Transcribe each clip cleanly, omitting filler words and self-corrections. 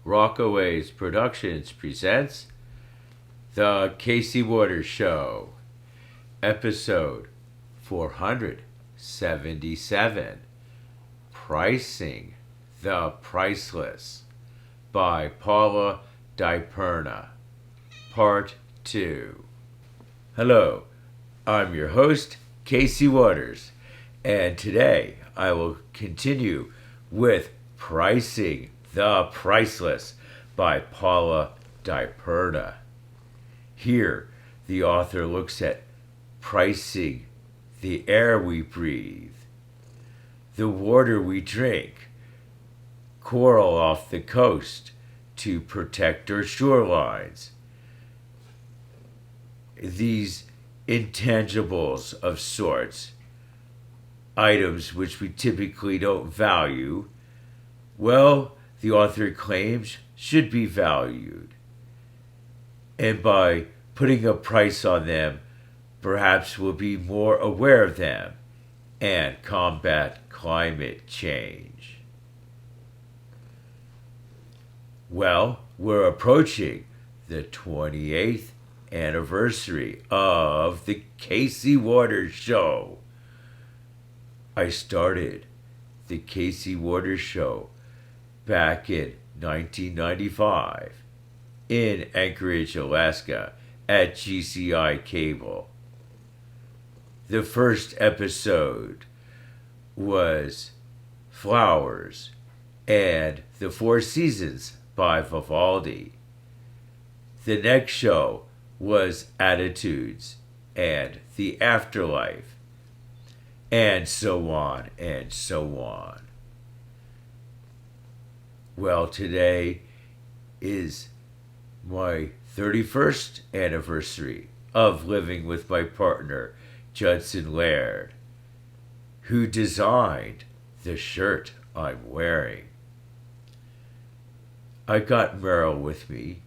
Rockaways Productions presents The Casey Waters Show, episode 477, Pricing the Priceless by Paula Diperna, Part 2. Hello, I'm your host, Casey Waters, and today I will continue with Pricing the Priceless by Paula Diperna. Here, the author looks at pricing the air we breathe, the water we drink, coral off the coast to protect our shorelines. These intangibles of sorts, items which we typically don't value, well, the author claims should be valued. And by putting a price on them, perhaps we'll be more aware of them and combat climate change. Well, we're approaching the 28th anniversary of the Casey Waters Show. I started the Casey Waters Show back in 1995 in Anchorage, Alaska at GCI Cable. The first episode was Flowers and the Four Seasons by Vivaldi. The next show was Attitudes and the Afterlife, and so on and so on. Well, today is my 31st anniversary of living with my partner, Judson Laird, who designed the shirt I'm wearing. I got Merrill with me.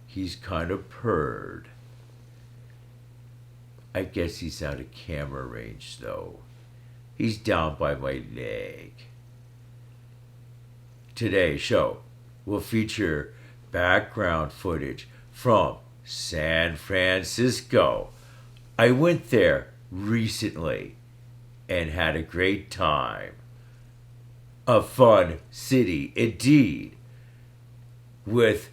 He's kind of purred. I guess he's out of camera range, though. He's down by my leg. Today's show will feature background footage from San Francisco. I went there recently and had a great time. A fun city indeed, with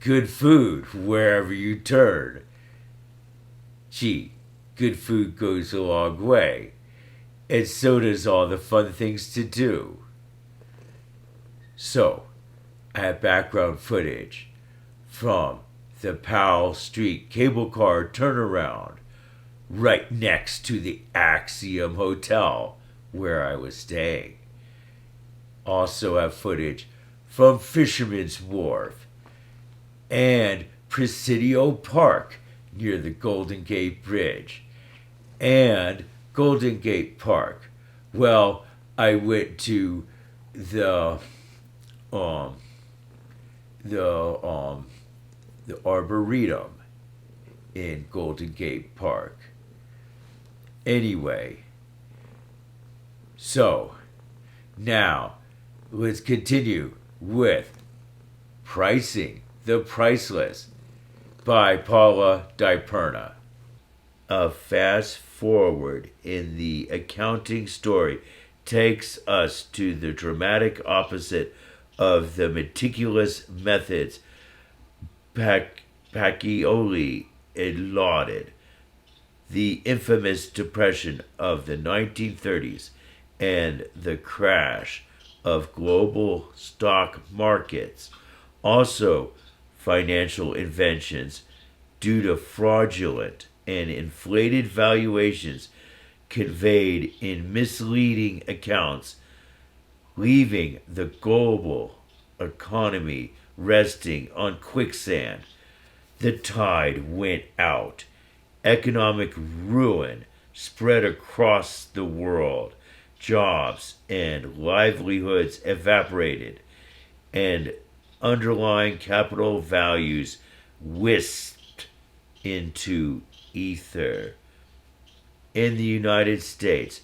good food wherever you turn. Gee, good food goes a long way, and so does all the fun things to do. So, I have background footage from the Powell Street cable car turnaround right next to the Axiom Hotel where I was staying. Also have footage from Fisherman's Wharf and Presidio Park near the Golden Gate Bridge. And Golden Gate Park, well, I went to the Arboretum in Golden Gate Park. Anyway, so now let's continue with Pricing the Priceless by Paula Diperna. A fast forward in the accounting story takes us to the dramatic opposite of the meticulous methods Pacchioli lauded. The infamous depression of the 1930s and the crash of global stock markets, also financial inventions due to fraudulent and inflated valuations conveyed in misleading accounts, leaving the global economy resting on quicksand. The tide went out. Economic ruin spread across the world. Jobs and livelihoods evaporated, and underlying capital values whisked into ether. In the United States,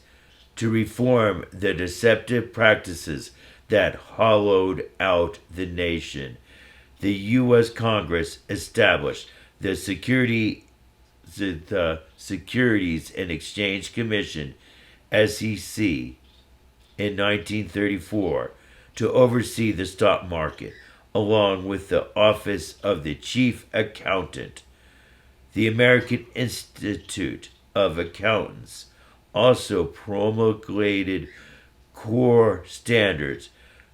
to reform the deceptive practices that hollowed out the nation, the U.S. Congress established the Securities and Exchange Commission, SEC, in 1934 to oversee the stock market, along with the Office of the Chief Accountant. The American Institute of Accountants also promulgated core standards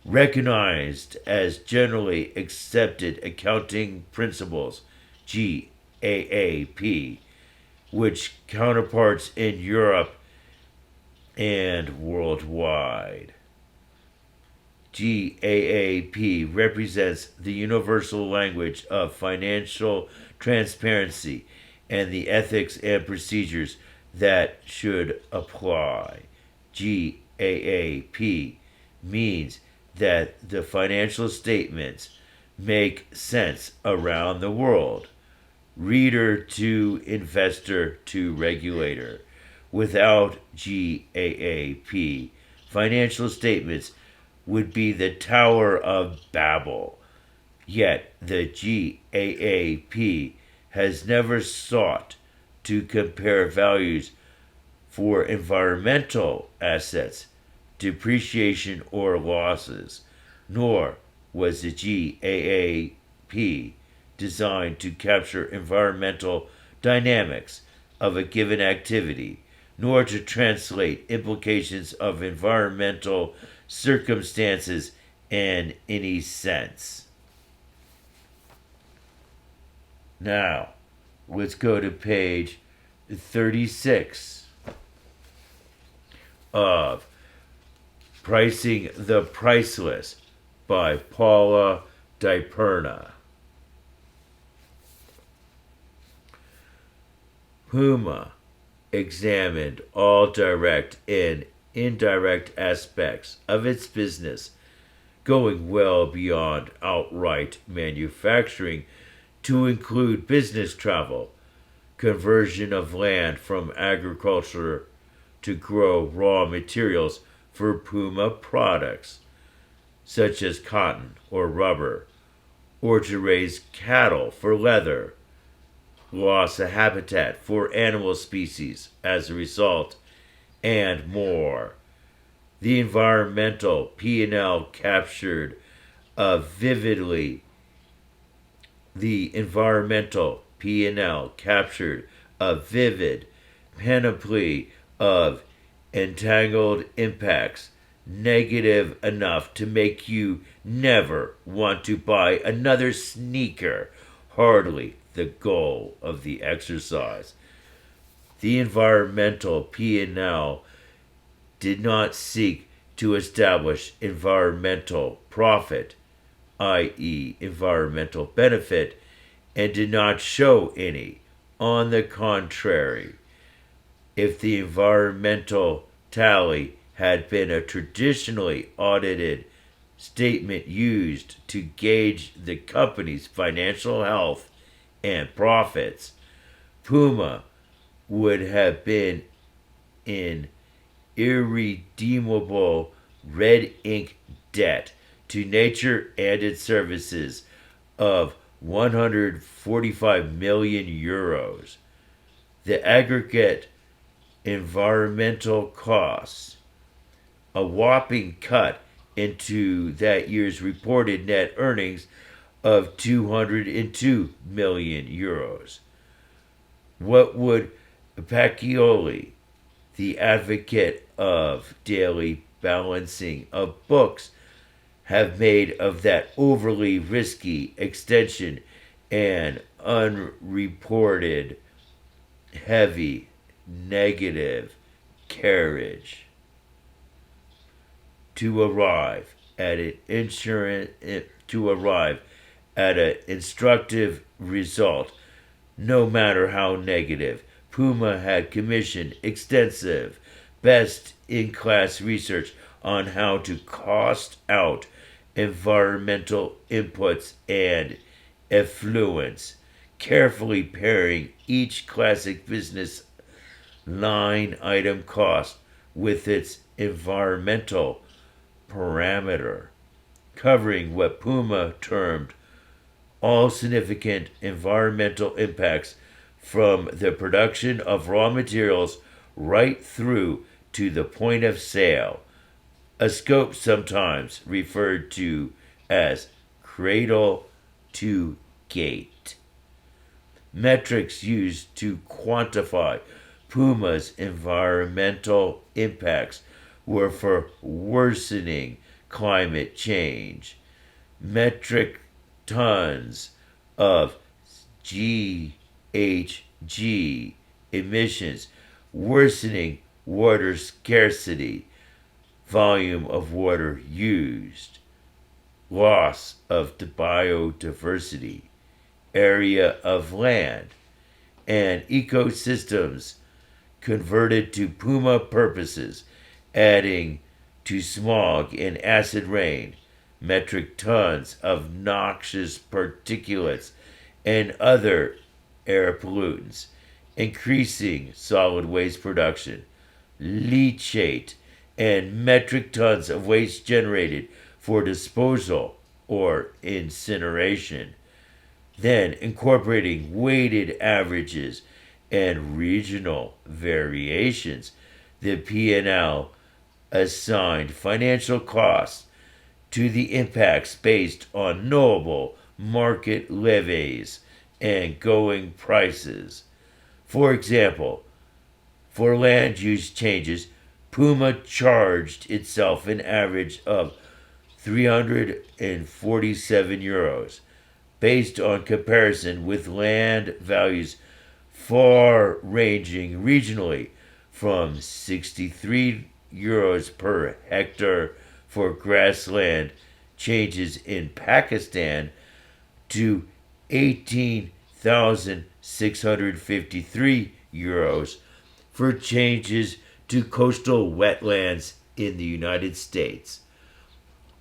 recognized as generally accepted accounting principles, GAAP, which counterparts in Europe and worldwide. GAAP represents the universal language of financial transparency and the ethics and procedures that should apply. GAAP means that the financial statements make sense around the world. Reader to investor to regulator. Without GAAP, financial statements would be the Tower of Babel. Yet the GAAP has never sought to compare values for environmental assets, depreciation, or losses, nor was the GAAP designed to capture environmental dynamics of a given activity, nor to translate implications of environmental circumstances in any sense. Now, let's go to page 36 of Pricing the Priceless by Paula Diperna. Puma examined all direct and indirect aspects of its business, going well beyond outright manufacturing to include business travel, conversion of land from agriculture to grow raw materials for Puma products, such as cotton or rubber, or to raise cattle for leather, loss of habitat for animal species as a result, and more. The environmental P&L captured a vivid panoply of entangled impacts, negative enough to make you never want to buy another sneaker, hardly the goal of the exercise. The environmental P&L did not seek to establish environmental profit, i.e., environmental benefit, and did not show any. On the contrary, if the environmental tally had been a traditionally audited statement used to gauge the company's financial health and profits, Puma would have been in irredeemable red ink debt to nature and its services of 145 million euros. The aggregate environmental costs, a whopping cut into that year's reported net earnings of 202 million euros. What would Pacquioli, the advocate of daily balancing of books, have made of that overly risky extension and unreported heavy negative carriage? To arrive at an instructive result, no matter how negative, Puma had commissioned extensive, best-in-class research on how to cost out environmental inputs and effluents, carefully pairing each classic business line item cost with its environmental parameter, covering what Puma termed all significant environmental impacts from the production of raw materials right through to the point of sale, a scope sometimes referred to as cradle to gate. Metrics used to quantify Puma's environmental impacts were for worsening climate change. Metric tons of GHG emissions, worsening water scarcity, volume of water used, loss of the biodiversity, area of land, and ecosystems converted to Puma purposes, adding to smog and acid rain, metric tons of noxious particulates and other air pollutants, increasing solid waste production, leachate, and metric tons of waste generated for disposal or incineration. Then incorporating weighted averages and regional variations, the P&L assigned financial costs to the impacts based on knowable market levies and going prices. For example, for land use changes, Puma charged itself an average of €347, based on comparison with land values far ranging regionally from €63 per hectare for grassland changes in Pakistan to €18,653 for changes to coastal wetlands in the United States.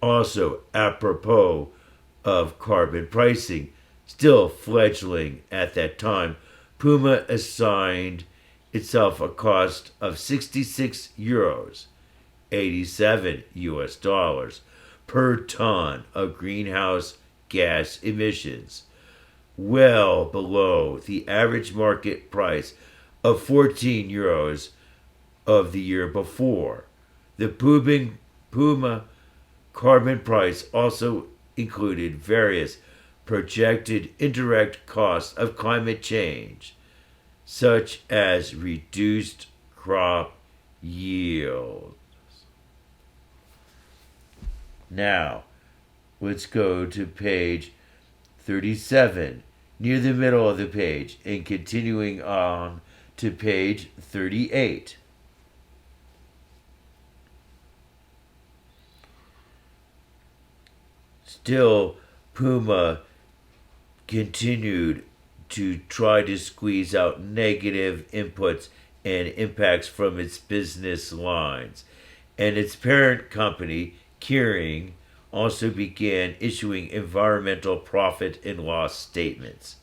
Also, apropos of carbon pricing, still fledgling at that time, Puma assigned itself a cost of €66, $87 per ton of greenhouse gas emissions, well below the average market price of €14 of the year before. The Puma carbon price also included various projected indirect costs of climate change, such as reduced crop yields. Now, let's go to page 37, near the middle of the page, and continuing on to page 38. Still, Puma continued to try to squeeze out negative inputs and impacts from its business lines, and its parent company, Kering, also began issuing environmental profit and loss statements.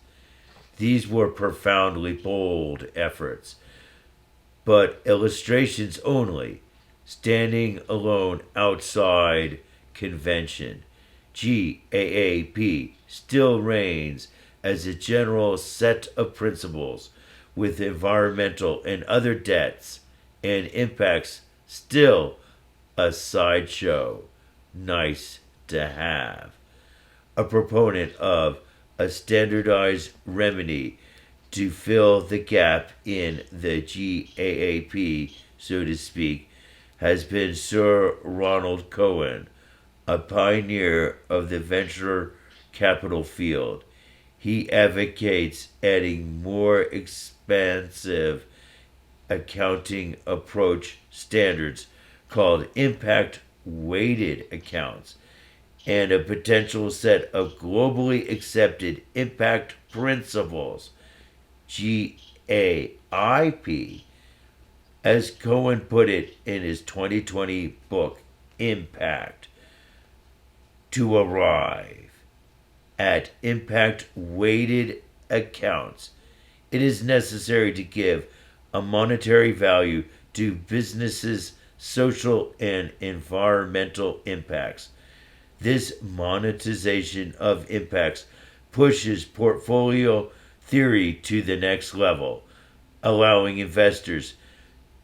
These were profoundly bold efforts, but illustrations only, standing alone outside convention. GAAP still reigns as a general set of principles, with environmental and other debts and impacts still a sideshow, nice to have. A proponent of a standardized remedy to fill the gap in the GAAP, so to speak, has been Sir Ronald Cohen, a pioneer of the venture capital field. He advocates adding more expansive accounting approach standards called impact weighted accounts and a potential set of globally accepted impact principles, GAAP, as Cohen put it in his 2020 book, Impact. To arrive at impact weighted accounts, it is necessary to give a monetary value to businesses' social and environmental impacts. This monetization of impacts pushes portfolio theory to the next level, allowing investors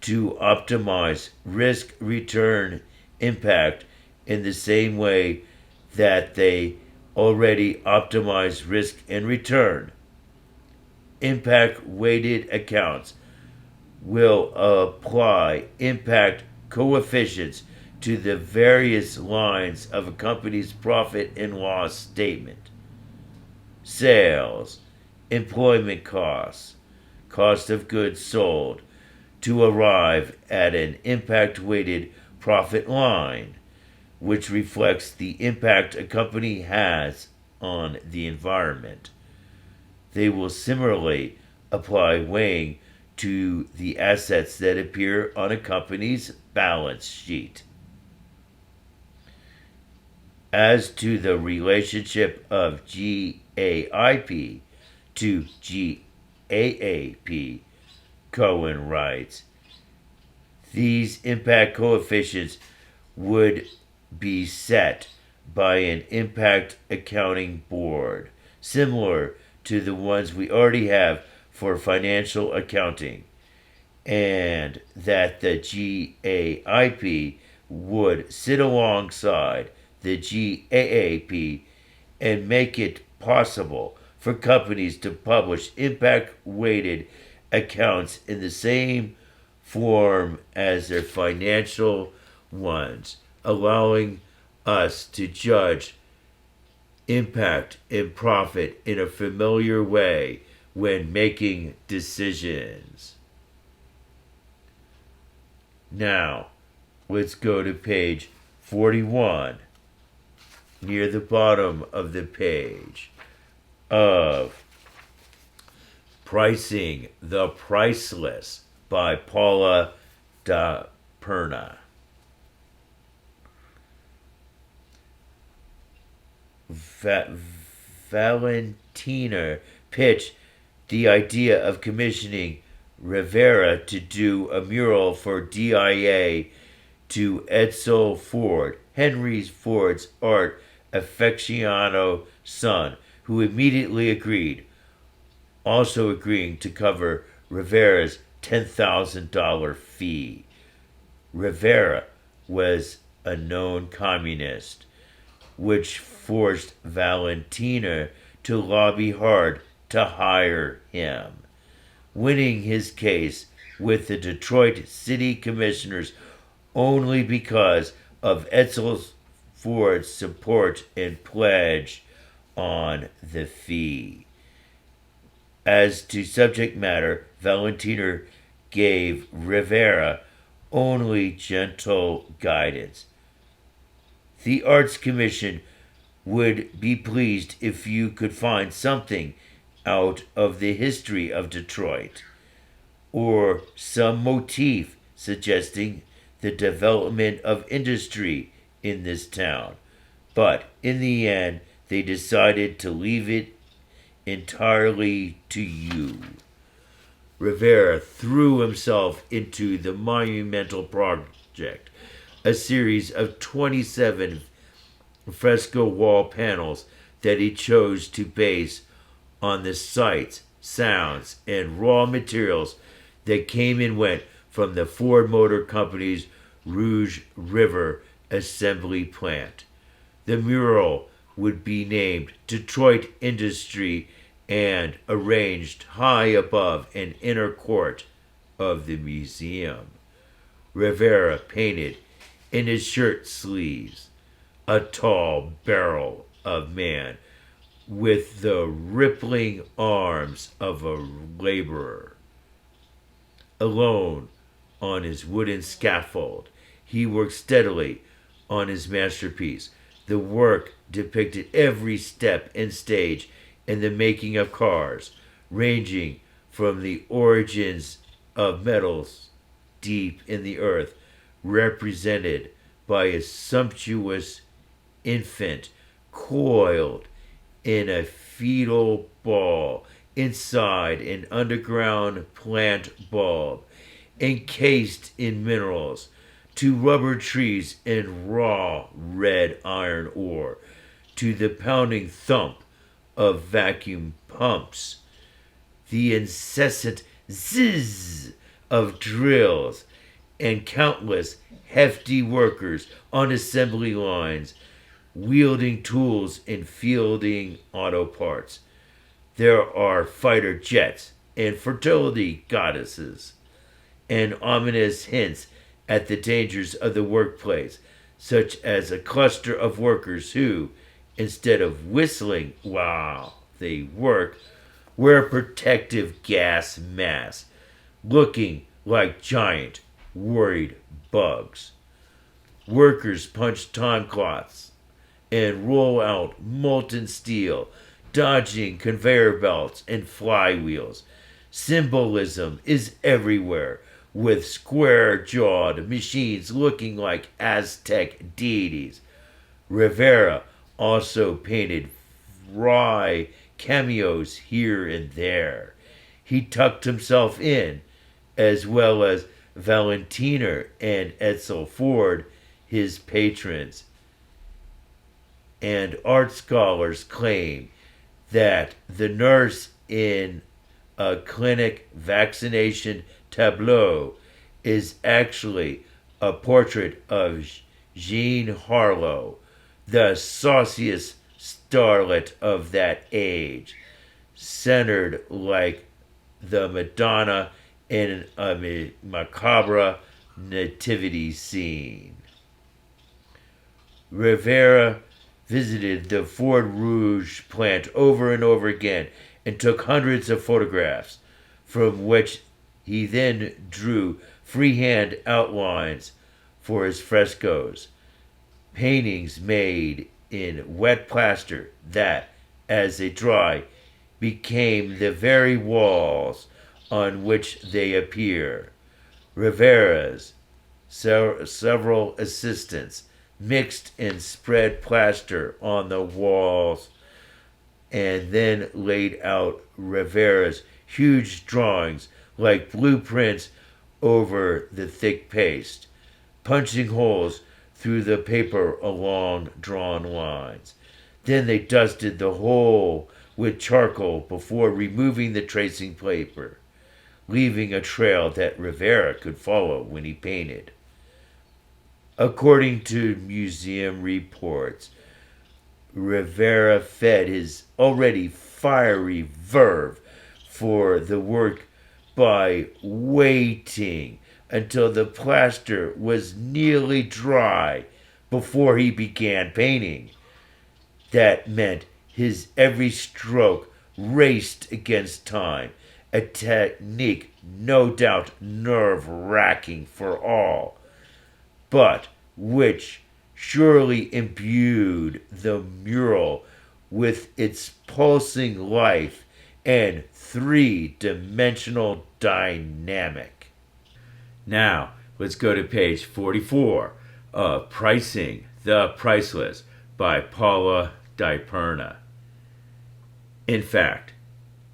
to optimize risk return impact in the same way that they already optimize risk and return. Impact weighted accounts will apply impact coefficients to the various lines of a company's profit and loss statement: sales, employment costs, cost of goods sold, to arrive at an impact weighted profit line, which reflects the impact a company has on the environment. They will similarly apply weighing to the assets that appear on a company's balance sheet. As to the relationship of GAAP to GAAP, Cohen writes, these impact coefficients would be set by an impact accounting board, similar to the ones we already have for financial accounting, and that the GAAP would sit alongside the GAAP and make it possible for companies to publish impact weighted accounts in the same form as their financial ones, allowing us to judge impact and profit in a familiar way when making decisions. Now, let's go to page 41, near the bottom of the page, of Pricing the Priceless by Paula Diperna. Valentina pitched the idea of commissioning Rivera to do a mural for DIA to Edsel Ford, Henry Ford's art aficionado son, who immediately agreed, also agreeing to cover Rivera's $10,000 fee. Rivera was a known communist, which forced Valentina to lobby hard to hire him, winning his case with the Detroit City Commissioners only because of Edsel Ford's support and pledge on the fee. As to subject matter, Valentina gave Rivera only gentle guidance. The Arts Commission would be pleased if you could find something out of the history of Detroit, or some motif suggesting the development of industry in this town. But in the end, they decided to leave it entirely to you. Rivera threw himself into the monumental project, a series of 27 fresco wall panels that he chose to base on the sights, sounds, and raw materials that came and went from the Ford Motor Company's Rouge River assembly plant. The mural would be named Detroit Industry and arranged high above an inner court of the museum. Rivera painted in his shirt sleeves a tall barrel of man with the rippling arms of a laborer. Alone on his wooden scaffold, he worked steadily on his masterpiece. The work depicted every step and stage in the making of cars, ranging from the origins of metals deep in the earth, represented by a sumptuous infant coiled in a fetal ball inside an underground plant bulb, encased in minerals, to rubber trees and raw red iron ore, to the pounding thump of vacuum pumps, the incessant zzz of drills, and countless hefty workers on assembly lines wielding tools and fielding auto parts. There are fighter jets and fertility goddesses, and ominous hints at the dangers of the workplace, such as a cluster of workers who, instead of whistling while they work, wear protective gas masks, looking like giant, worried bugs. Workers punch time cloths and roll out molten steel, dodging conveyor belts and flywheels. Symbolism is everywhere, with square-jawed machines looking like Aztec deities. Rivera also painted wry cameos here and there. He tucked himself in, as well as Valentina and Edsel Ford, his patrons. And art scholars claim that the nurse in a clinic vaccination tableau is actually a portrait of Jean Harlow, the sauciest starlet of that age, centered like the Madonna in a macabre nativity scene. Rivera visited the Ford Rouge plant over and over again and took hundreds of photographs, from which he then drew freehand outlines for his frescoes, paintings made in wet plaster that, as they dry, became the very walls on which they appear. Rivera's several assistants mixed and spread plaster on the walls and then laid out Rivera's huge drawings like blueprints over the thick paste, punching holes through the paper along drawn lines. Then they dusted the whole with charcoal before removing the tracing paper, leaving a trail that Rivera could follow when he painted. According to museum reports, Rivera fed his already fiery verve for the work by waiting until the plaster was nearly dry before he began painting. That meant his every stroke raced against time, a technique no doubt nerve-wracking for all, but which surely imbued the mural with its pulsing life and three-dimensional dynamic. Now, let's go to page 44 of Pricing the Priceless by Paula Diperna. In fact,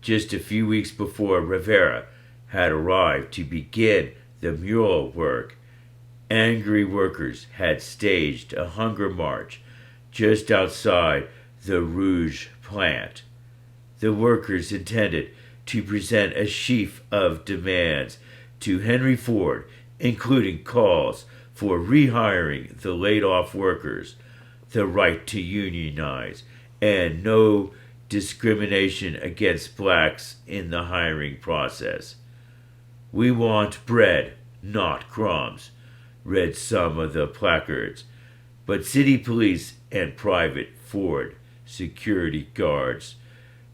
just a few weeks before Rivera had arrived to begin the mural work, angry workers had staged a hunger march just outside the Rouge plant. The workers intended to present a sheaf of demands to Henry Ford, including calls for rehiring the laid-off workers, the right to unionize, and no discrimination against blacks in the hiring process. "We want bread, not crumbs," read some of the placards, but city police and private Ford security guards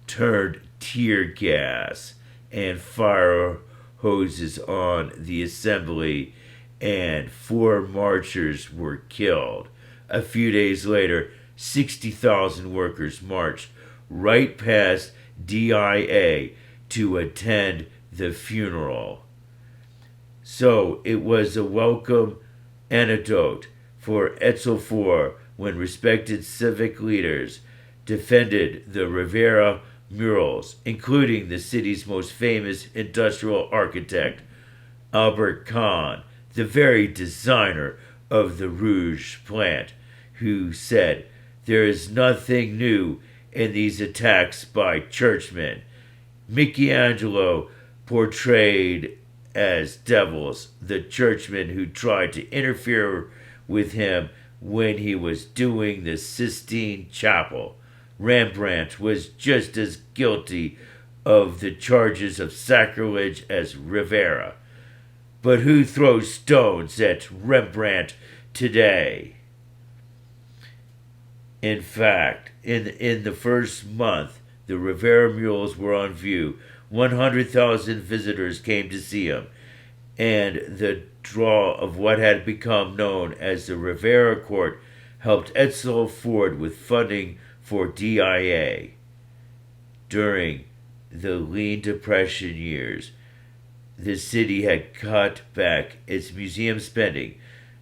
turned tear gas and fire hoses on the assembly, and 4 marchers were killed. A few days later, 60,000 workers marched right past DIA to attend the funeral. So it was a welcome antidote for Edsel Ford when respected civic leaders defended the Rivera murals, including the city's most famous industrial architect, Albert Kahn, the very designer of the Rouge plant, who said, "There is nothing new in these attacks by churchmen. Michelangelo portrayed as devils the churchmen who tried to interfere with him when he was doing the Sistine Chapel. Rembrandt was just as guilty of the charges of sacrilege as Rivera. But who throws stones at Rembrandt today? In fact, in the first month, the Rivera murals were on view. 100,000 visitors came to see him, and the draw of what had become known as the Rivera Court helped Edsel Ford with funding for DIA. During the lean depression years, the city had cut back its museum spending,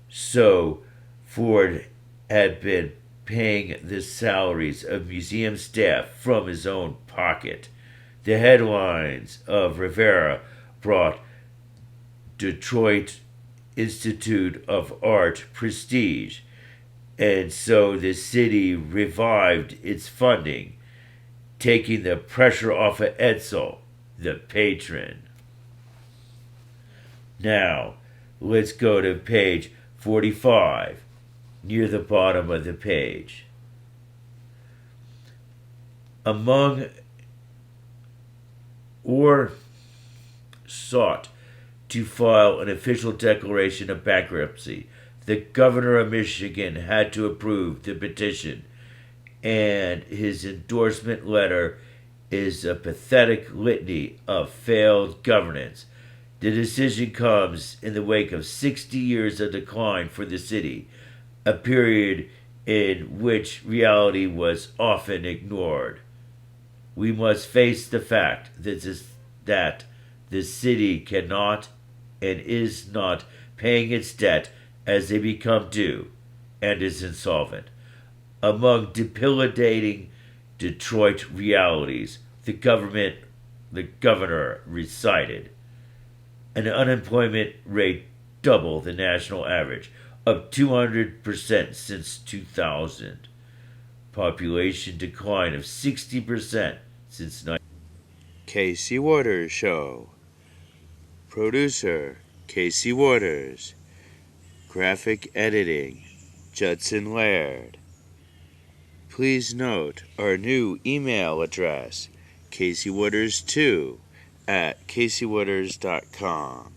so Ford had been paying the salaries of museum staff from his own pocket. The headlines of Rivera brought Detroit Institute of Art prestige, and so the city revived its funding, taking the pressure off of Edsel, the patron. Now, let's go to page 45, near the bottom of the page. Among or sought to file an official declaration of bankruptcy, the governor of Michigan had to approve the petition, and his endorsement letter is a pathetic litany of failed governance. The decision comes in the wake of 60 years of decline for the city, a period in which reality was often ignored. We must face the fact that the city cannot and is not paying its debt as they become due and is insolvent. Among debilitating Detroit realities, the governor recited an unemployment rate double the national average, up 200% since 2000. Population decline of 60% since 19. Casey Waters Show. Producer, Casey Waters. Graphic editing, Judson Laird. Please note our new email address, CaseyWaters2 at CaseyWaters.com.